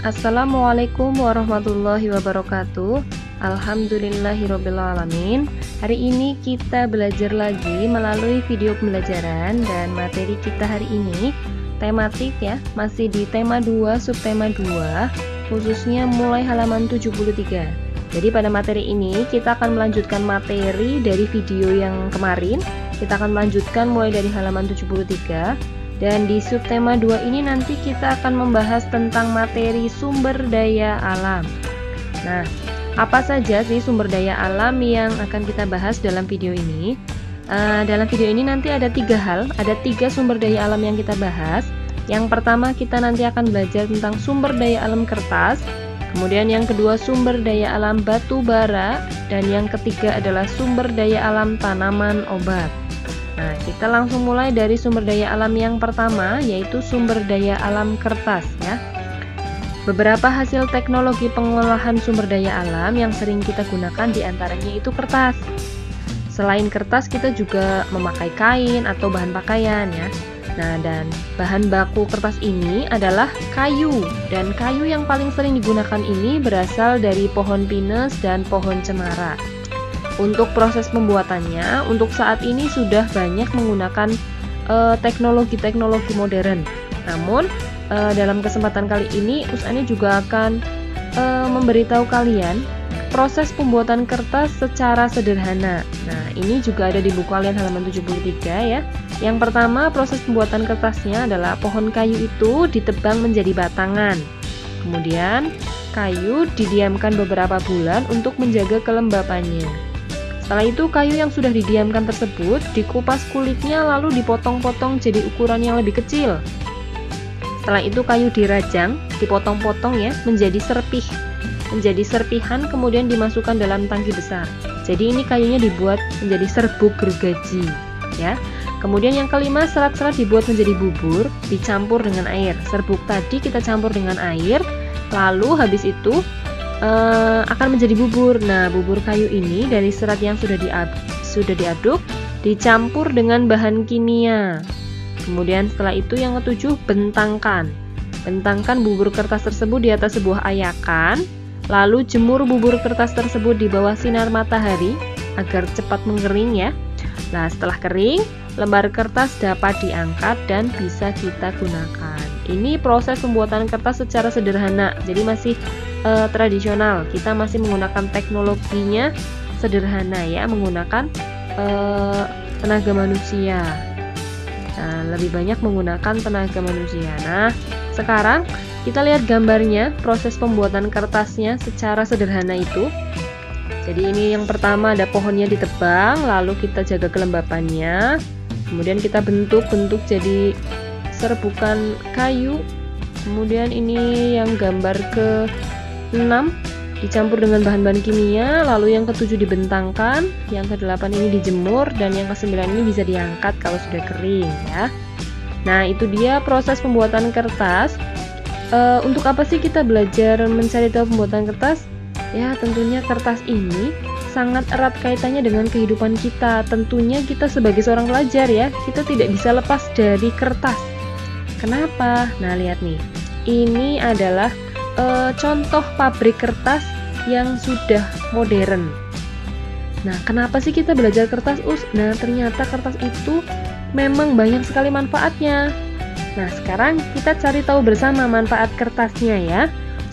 Assalamualaikum warahmatullahi wabarakatuh. Alhamdulillahirobbilalamin. Hari ini kita belajar lagi melalui video pembelajaran, dan materi kita hari ini tematik ya, masih di tema 2, subtema 2, khususnya mulai halaman 73. Jadi pada materi ini kita akan melanjutkan materi dari video yang kemarin. Kita akan melanjutkan mulai dari halaman 73. Dan di subtema 2 ini nanti kita akan membahas tentang materi sumber daya alam. Nah, apa saja sih sumber daya alam yang akan kita bahas dalam video ini? Dalam video ini nanti ada 3 hal, ada 3 sumber daya alam yang kita bahas. Yang pertama kita nanti akan belajar tentang sumber daya alam kertas. Kemudian yang kedua sumber daya alam batu bara. Dan yang ketiga adalah sumber daya alam tanaman obat. Nah, kita langsung mulai dari sumber daya alam yang pertama, yaitu sumber daya alam kertas ya. Beberapa hasil teknologi pengolahan sumber daya alam yang sering kita gunakan diantaranya itu kertas. Selain kertas, kita juga memakai kain atau bahan pakaian ya. Nah, dan bahan baku kertas ini adalah kayu, dan kayu yang paling sering digunakan ini berasal dari pohon pinus dan pohon cemara. Untuk proses pembuatannya, untuk saat ini sudah banyak menggunakan teknologi-teknologi modern. Namun, dalam kesempatan kali ini, Usani juga akan memberitahu kalian proses pembuatan kertas secara sederhana. Nah, ini juga ada di buku kalian halaman 73 ya. Yang pertama, proses pembuatan kertasnya adalah pohon kayu itu ditebang menjadi batangan. Kemudian, kayu didiamkan beberapa bulan untuk menjaga kelembapannya. Setelah itu kayu yang sudah didiamkan tersebut dikupas kulitnya lalu dipotong-potong jadi ukuran yang lebih kecil. Setelah itu kayu dirajang, dipotong-potong ya menjadi serpih. Menjadi serpihan kemudian dimasukkan dalam tangki besar. Jadi ini kayunya dibuat menjadi serbuk gergaji ya. Kemudian yang kelima, serat-serat dibuat menjadi bubur, dicampur dengan air. Serbuk tadi kita campur dengan air, lalu habis itu akan menjadi bubur. Nah, bubur kayu ini dari serat yang sudah diaduk, dicampur dengan bahan kimia. Kemudian setelah itu yang ketujuh, bentangkan. Bentangkan bubur kertas tersebut di atas sebuah ayakan, lalu jemur bubur kertas tersebut di bawah sinar matahari agar cepat mengering ya. Nah, setelah kering, lembar kertas dapat diangkat dan bisa kita gunakan. Ini proses pembuatan kertas secara sederhana, jadi masih tradisional. Kita masih menggunakan teknologinya sederhana ya, menggunakan tenaga manusia. Nah, lebih banyak menggunakan tenaga manusia. Nah, sekarang kita lihat gambarnya, proses pembuatan kertasnya secara sederhana itu. Jadi ini yang pertama, ada pohonnya ditebang, lalu kita jaga kelembapannya. Kemudian kita bentuk jadi serbukan kayu. Kemudian ini yang gambar ke-6 dicampur dengan bahan-bahan kimia, lalu yang ke-7 dibentangkan, yang ke-8 ini dijemur, dan yang ke-9 ini bisa diangkat kalau sudah kering ya. Nah, itu dia proses pembuatan kertas. Untuk apa sih kita belajar mencari tahu pembuatan kertas? Ya, tentunya kertas ini sangat erat kaitannya dengan kehidupan kita. Tentunya kita sebagai seorang pelajar ya, kita tidak bisa lepas dari kertas. Kenapa? Nah, lihat nih. Ini adalah contoh pabrik kertas yang sudah modern. Nah, kenapa sih kita belajar kertas, Us? Nah, ternyata kertas itu memang banyak sekali manfaatnya. Nah, sekarang kita cari tahu bersama manfaat kertasnya ya.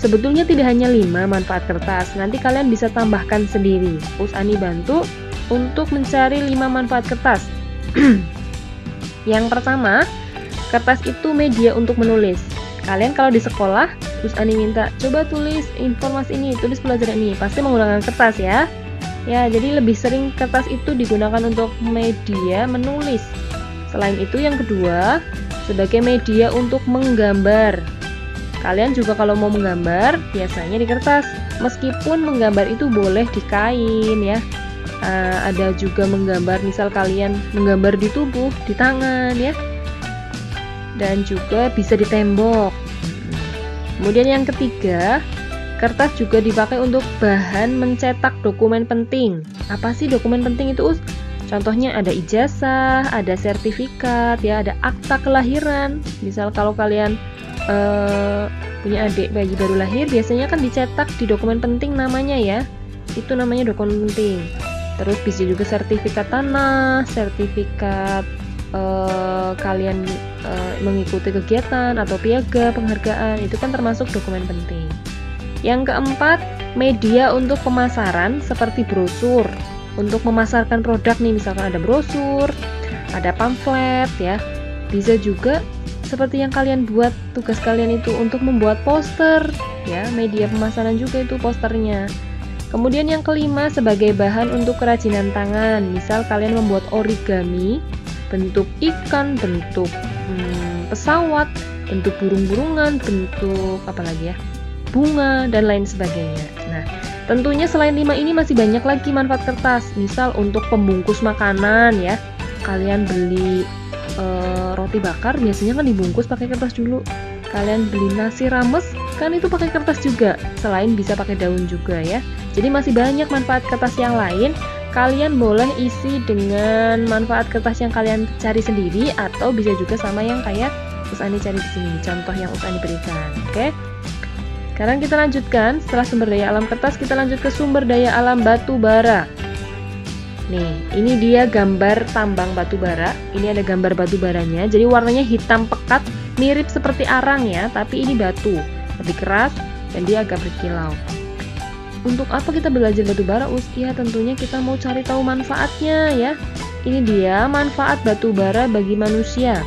Sebetulnya tidak hanya 5 manfaat kertas, nanti kalian bisa tambahkan sendiri. Usani bantu untuk mencari 5 manfaat kertas. Yang pertama, kertas itu media untuk menulis. Kalian kalau di sekolah, terus Ani minta, coba tulis informasi ini, tulis pelajaran ini, pasti menggunakan kertas ya. Ya, jadi lebih sering kertas itu digunakan untuk media menulis. Selain itu yang kedua, sebagai media untuk menggambar. Kalian juga kalau mau menggambar, biasanya di kertas. Meskipun menggambar itu boleh di kain ya. Ada juga menggambar, misal kalian menggambar di tubuh, di tangan ya. Dan juga bisa di tembok. Kemudian yang ketiga, kertas juga dipakai untuk bahan mencetak dokumen penting. Apa sih dokumen penting itu, Us? Contohnya ada ijazah, ada sertifikat, ya, ada akta kelahiran. Misal kalau kalian punya adik bayi baru lahir, biasanya kan dicetak di dokumen penting namanya ya. Itu namanya dokumen penting. Terus bisa juga sertifikat tanah, sertifikat kalian mengikuti kegiatan atau piaga, penghargaan, itu kan termasuk dokumen penting. Yang keempat, media untuk pemasaran seperti brosur. Untuk memasarkan produk nih, misalkan ada brosur, ada pamflet ya. Bisa juga seperti yang kalian buat, tugas kalian itu untuk membuat poster ya, media pemasaran juga itu posternya. Kemudian yang kelima, sebagai bahan untuk kerajinan tangan. Misal kalian membuat origami, bentuk ikan, bentuk pesawat, bentuk burung-burungan, bentuk apa lagi ya, bunga, dan lain sebagainya. Nah, tentunya selain 5 ini masih banyak lagi manfaat kertas. Misal untuk pembungkus makanan ya, kalian beli roti bakar biasanya kan dibungkus pakai kertas dulu. Kalian beli nasi rames kan itu pakai kertas juga, selain bisa pakai daun juga ya. Jadi masih banyak manfaat kertas yang lain. Kalian boleh isi dengan manfaat kertas yang kalian cari sendiri, atau bisa juga sama yang kayak Usani cari di sini, contoh yang Usani berikan. Oke. Sekarang kita lanjutkan, setelah sumber daya alam kertas, kita lanjut ke sumber daya alam batu bara. Nih, ini dia gambar tambang batu bara. Ini ada gambar batu baranya. Jadi warnanya hitam pekat, mirip seperti arang ya, tapi ini batu, lebih keras dan dia agak berkilau. Untuk apa kita belajar batu bara, Us? Ya tentunya kita mau cari tahu manfaatnya ya. Ini dia manfaat batu bara bagi manusia.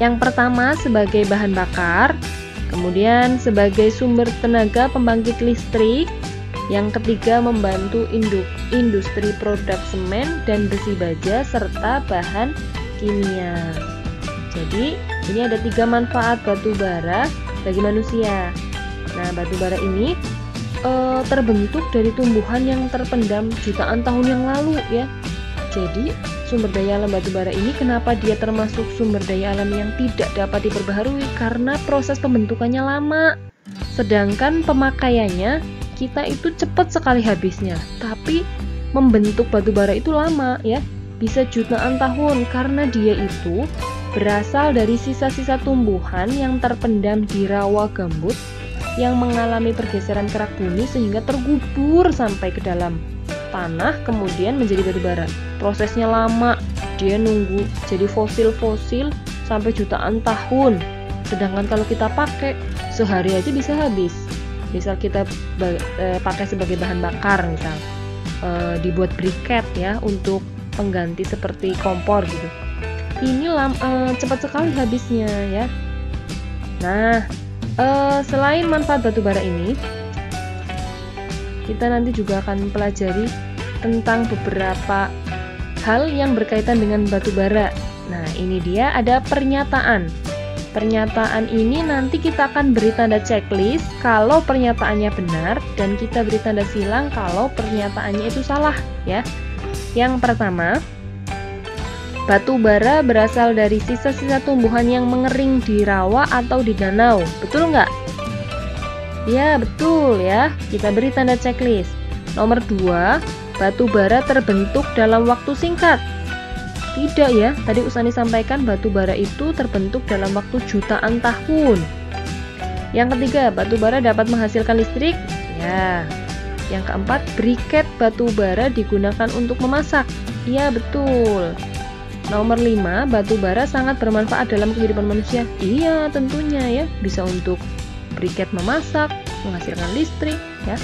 Yang pertama sebagai bahan bakar, kemudian sebagai sumber tenaga pembangkit listrik. Yang ketiga membantu industri produk semen dan besi baja serta bahan kimia. Jadi ini ada 3 manfaat batu bara bagi manusia. Nah, batu bara ini terbentuk dari tumbuhan yang terpendam jutaan tahun yang lalu ya. Jadi sumber daya alam batu bara ini kenapa dia termasuk sumber daya alam yang tidak dapat diperbaharui? Karena proses pembentukannya lama, sedangkan pemakaiannya kita itu cepat sekali habisnya. Tapi membentuk batu bara itu lama ya, bisa jutaan tahun, karena dia itu berasal dari sisa-sisa tumbuhan yang terpendam di rawa gambut yang mengalami pergeseran kerak bumi sehingga tergubur sampai ke dalam tanah, kemudian menjadi batu bara. Prosesnya lama, dia nunggu jadi fosil-fosil sampai jutaan tahun. Sedangkan kalau kita pakai sehari aja bisa habis. Misal kita pakai sebagai bahan bakar, misal dibuat briket ya untuk pengganti seperti kompor gitu. Ini cepat sekali habisnya ya. Nah, selain manfaat batu bara ini, kita nanti juga akan pelajari tentang beberapa hal yang berkaitan dengan batu bara. Nah, ini dia ada pernyataan. Pernyataan ini nanti kita akan beri tanda checklist kalau pernyataannya benar, dan kita beri tanda silang kalau pernyataannya itu salah ya. Yang pertama, batu bara berasal dari sisa-sisa tumbuhan yang mengering di rawa atau di danau. Betul nggak? Ya, betul ya. Kita beri tanda checklist. Nomor 2, batu bara terbentuk dalam waktu singkat. Tidak ya, tadi Usani sampaikan batu bara itu terbentuk dalam waktu jutaan tahun. Yang ketiga, batu bara dapat menghasilkan listrik. Ya. Yang keempat, briket batu bara digunakan untuk memasak. Iya, betul. Nomor 5, batu bara sangat bermanfaat dalam kehidupan manusia. Iya, tentunya ya, bisa untuk briket memasak, menghasilkan listrik ya.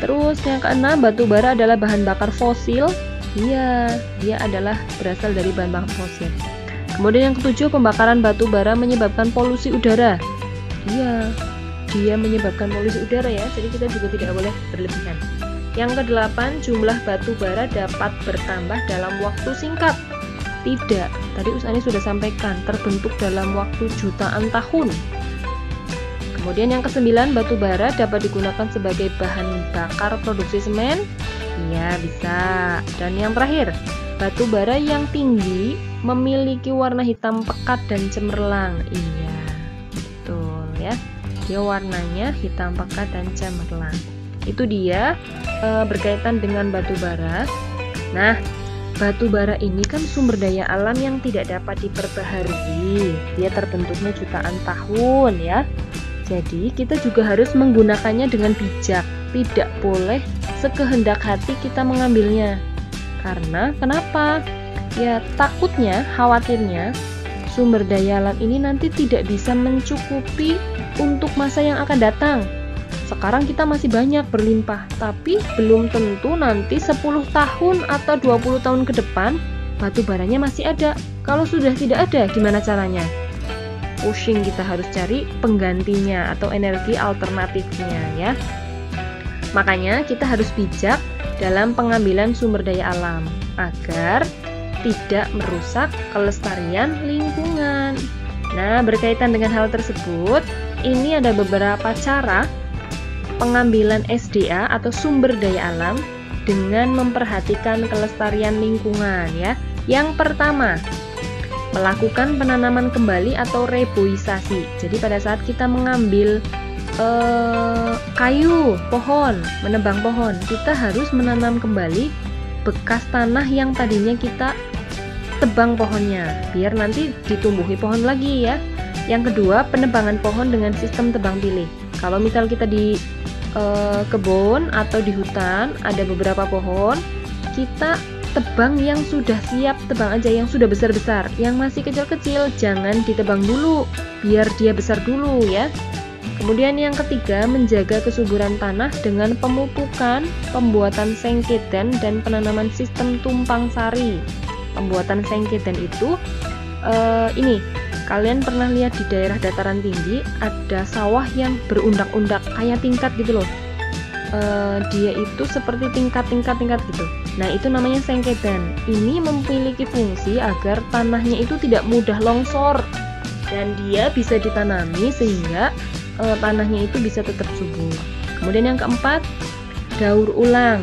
Terus yang keenam, batu bara adalah bahan bakar fosil. Iya, dia adalah berasal dari bahan bakar fosil. Kemudian yang ketujuh, pembakaran batu bara menyebabkan polusi udara. Iya, dia menyebabkan polusi udara ya, jadi kita juga tidak boleh berlebihan. Yang kedelapan, jumlah batu bara dapat bertambah dalam waktu singkat. Tidak, tadi Usani sudah sampaikan, terbentuk dalam waktu jutaan tahun. Kemudian yang kesembilan, batu bara dapat digunakan sebagai bahan bakar produksi semen. Iya, bisa. Dan yang terakhir, batu bara yang tinggi memiliki warna hitam pekat dan cemerlang. Iya, betul ya. Dia warnanya hitam pekat dan cemerlang. Itu dia berkaitan dengan batu bara. Nah, batu bara ini kan sumber daya alam yang tidak dapat diperbaharui. Dia terbentuknya jutaan tahun ya. Jadi kita juga harus menggunakannya dengan bijak. Tidak boleh sekehendak hati kita mengambilnya. Karena kenapa? Ya takutnya, khawatirnya sumber daya alam ini nanti tidak bisa mencukupi untuk masa yang akan datang. Sekarang kita masih banyak berlimpah, tapi belum tentu nanti 10 tahun atau 20 tahun ke depan batu baranya masih ada. Kalau sudah tidak ada, gimana caranya? Pusing, kita harus cari penggantinya atau energi alternatifnya ya. Makanya kita harus bijak dalam pengambilan sumber daya alam agar tidak merusak kelestarian lingkungan. Nah, berkaitan dengan hal tersebut, ini ada beberapa cara pengambilan SDA atau sumber daya alam dengan memperhatikan kelestarian lingkungan ya. Yang pertama, melakukan penanaman kembali atau reboisasi. Jadi pada saat kita mengambil kayu, pohon, menebang pohon, kita harus menanam kembali bekas tanah yang tadinya kita tebang pohonnya, biar nanti ditumbuhi pohon lagi ya. Yang kedua, penebangan pohon dengan sistem tebang pilih. Kalau misal kita di kebun atau di hutan ada beberapa pohon, kita tebang yang sudah siap tebang aja, yang sudah besar-besar. Yang masih kecil-kecil jangan ditebang dulu, biar dia besar dulu ya. Kemudian yang ketiga, menjaga kesuburan tanah dengan pemupukan, pembuatan sengkedan, dan penanaman sistem tumpang sari. Pembuatan sengkedan itu ini, kalian pernah lihat di daerah dataran tinggi ada sawah yang berundak-undak kayak tingkat gitu loh. Dia itu seperti tingkat-tingkat gitu. Nah, itu namanya sengkedan. Ini memiliki fungsi agar tanahnya itu tidak mudah longsor dan dia bisa ditanami sehingga tanahnya itu bisa tetap subur. Kemudian yang keempat, daur ulang.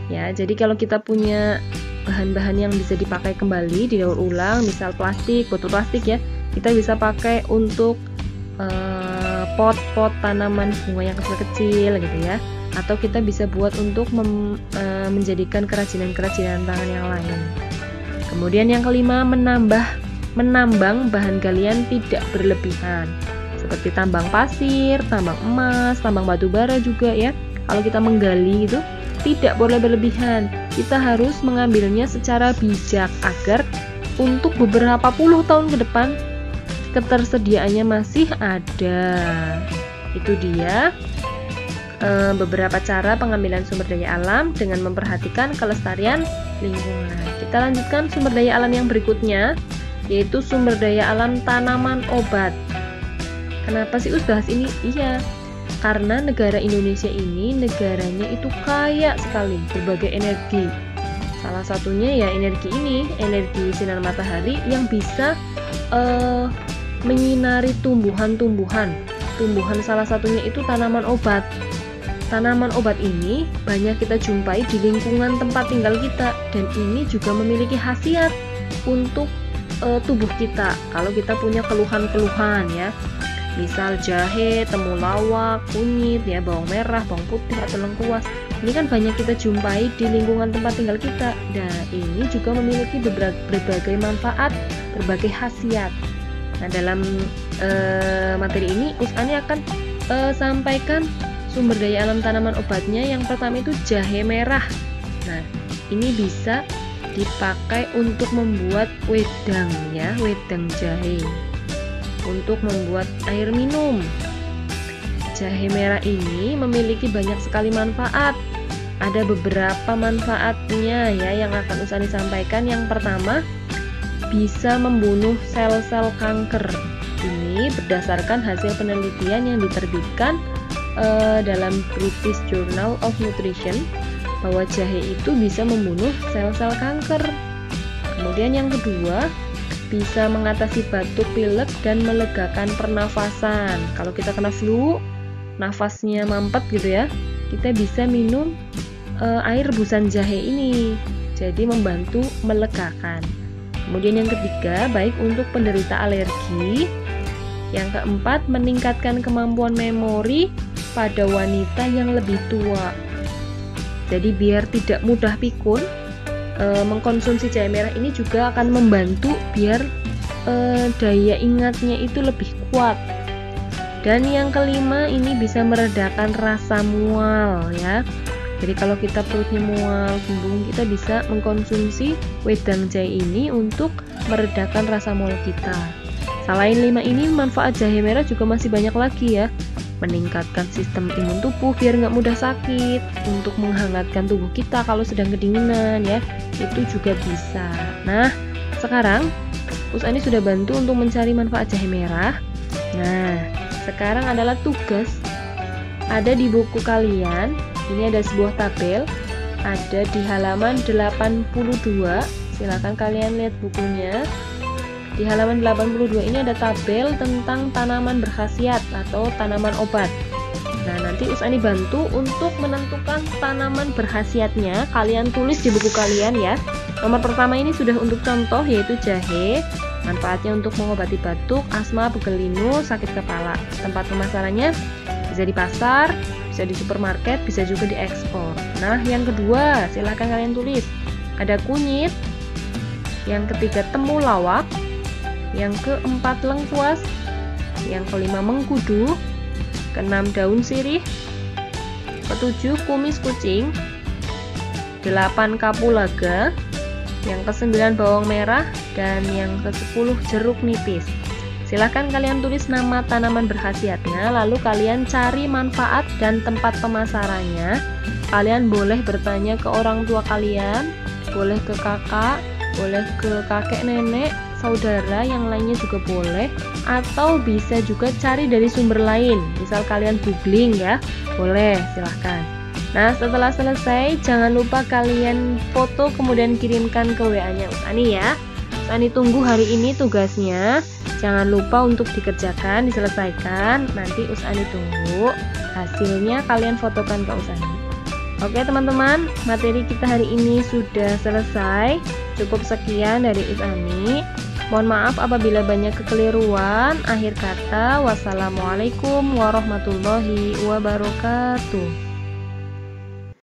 Ya, jadi kalau kita punya bahan-bahan yang bisa dipakai kembali, didaur ulang, misal plastik, botol plastik ya, kita bisa pakai untuk pot-pot tanaman bunga yang kecil-kecil gitu ya. Atau kita bisa buat untuk menjadikan kerajinan-kerajinan tangan yang lain. Kemudian yang kelima, menambang bahan galian tidak berlebihan, seperti tambang pasir, tambang emas, tambang batu bara juga ya. Kalau kita menggali itu tidak boleh berlebihan. Kita harus mengambilnya secara bijak agar untuk beberapa puluh tahun ke depan ketersediaannya masih ada. Itu dia beberapa cara pengambilan sumber daya alam dengan memperhatikan kelestarian lingkungan. Kita lanjutkan sumber daya alam yang berikutnya, yaitu sumber daya alam tanaman obat. Kenapa sih bahas ini? Iya, karena negara Indonesia ini negaranya itu kaya sekali berbagai energi. Salah satunya ya energi ini, energi sinar matahari yang bisa menyinari tumbuhan-tumbuhan. Tumbuhan salah satunya itu tanaman obat. Tanaman obat ini banyak kita jumpai di lingkungan tempat tinggal kita, dan ini juga memiliki khasiat untuk tubuh kita. Kalau kita punya keluhan-keluhan ya, misal jahe, temulawak, kunyit ya, bawang merah, bawang putih atau lengkuas, ini kan banyak kita jumpai di lingkungan tempat tinggal kita. Nah, ini juga memiliki berbagai manfaat, berbagai khasiat. Nah, dalam materi ini Usani akan sampaikan sumber daya alam tanaman obatnya. Yang pertama itu jahe merah. Nah, ini bisa dipakai untuk membuat wedang ya, wedang jahe, untuk membuat air minum. Jahe merah ini memiliki banyak sekali manfaat. Ada beberapa manfaatnya ya yang akan Usani sampaikan. Yang pertama, bisa membunuh sel-sel kanker. Ini berdasarkan hasil penelitian yang diterbitkan dalam British Journal of Nutrition, bahwa jahe itu bisa membunuh sel-sel kanker. Kemudian yang kedua, bisa mengatasi batuk, pilek, dan melegakan pernafasan. Kalau kita kena flu, nafasnya mampet gitu ya, kita bisa minum air rebusan jahe ini, jadi membantu melegakan. Kemudian yang ketiga, baik untuk penderita alergi. Yang keempat, meningkatkan kemampuan memori pada wanita yang lebih tua. Jadi biar tidak mudah pikun, mengkonsumsi jahe merah ini juga akan membantu biar daya ingatnya itu lebih kuat Dan yang kelima, ini bisa meredakan rasa mual ya. Jadi kalau kita perutnya mual, kembung, kita bisa mengkonsumsi wedang jahe ini untuk meredakan rasa mual kita. Selain 5 ini, manfaat jahe merah juga masih banyak lagi ya. Meningkatkan sistem imun tubuh biar nggak mudah sakit, untuk menghangatkan tubuh kita kalau sedang kedinginan ya, itu juga bisa. Nah, sekarang Usani sudah bantu untuk mencari manfaat jahe merah. Nah, sekarang adalah tugas ada di buku kalian. Ini ada sebuah tabel, ada di halaman 82. Silakan kalian lihat bukunya. Di halaman 82 ini ada tabel tentang tanaman berkhasiat atau tanaman obat. Nah, nanti Usani bantu untuk menentukan tanaman berkhasiatnya. Kalian tulis di buku kalian ya. Nomor pertama ini sudah untuk contoh, yaitu jahe. Manfaatnya untuk mengobati batuk, asma, pegel linu, sakit kepala. Tempat pemasarannya bisa di pasar, bisa di supermarket, bisa juga diekspor. Nah, yang kedua, silahkan kalian tulis. Ada kunyit. Yang ketiga, temulawak. Yang keempat, lengkuas. Yang kelima, mengkudu. Keenam, daun sirih. Ketujuh, kumis kucing. 8, kapulaga. Yang ke-9, bawang merah. Dan yang ke-10, jeruk nipis. Silahkan kalian tulis nama tanaman berkhasiatnya, lalu kalian cari manfaat dan tempat pemasarannya. Kalian boleh bertanya ke orang tua kalian, boleh ke kakak, boleh ke kakek nenek, saudara yang lainnya juga boleh, atau bisa juga cari dari sumber lain. Misal kalian googling ya, boleh, silahkan. Nah, setelah selesai, jangan lupa kalian foto kemudian kirimkan ke WA-nya Usani ya. Usani tunggu hari ini tugasnya. Jangan lupa untuk dikerjakan, diselesaikan. Nanti Usani tunggu hasilnya, kalian fotokan ke Usani. Oke teman-teman, materi kita hari ini sudah selesai. Cukup sekian dari Usani. Mohon maaf apabila banyak kekeliruan. Akhir kata, wassalamualaikum warahmatullahi wabarakatuh.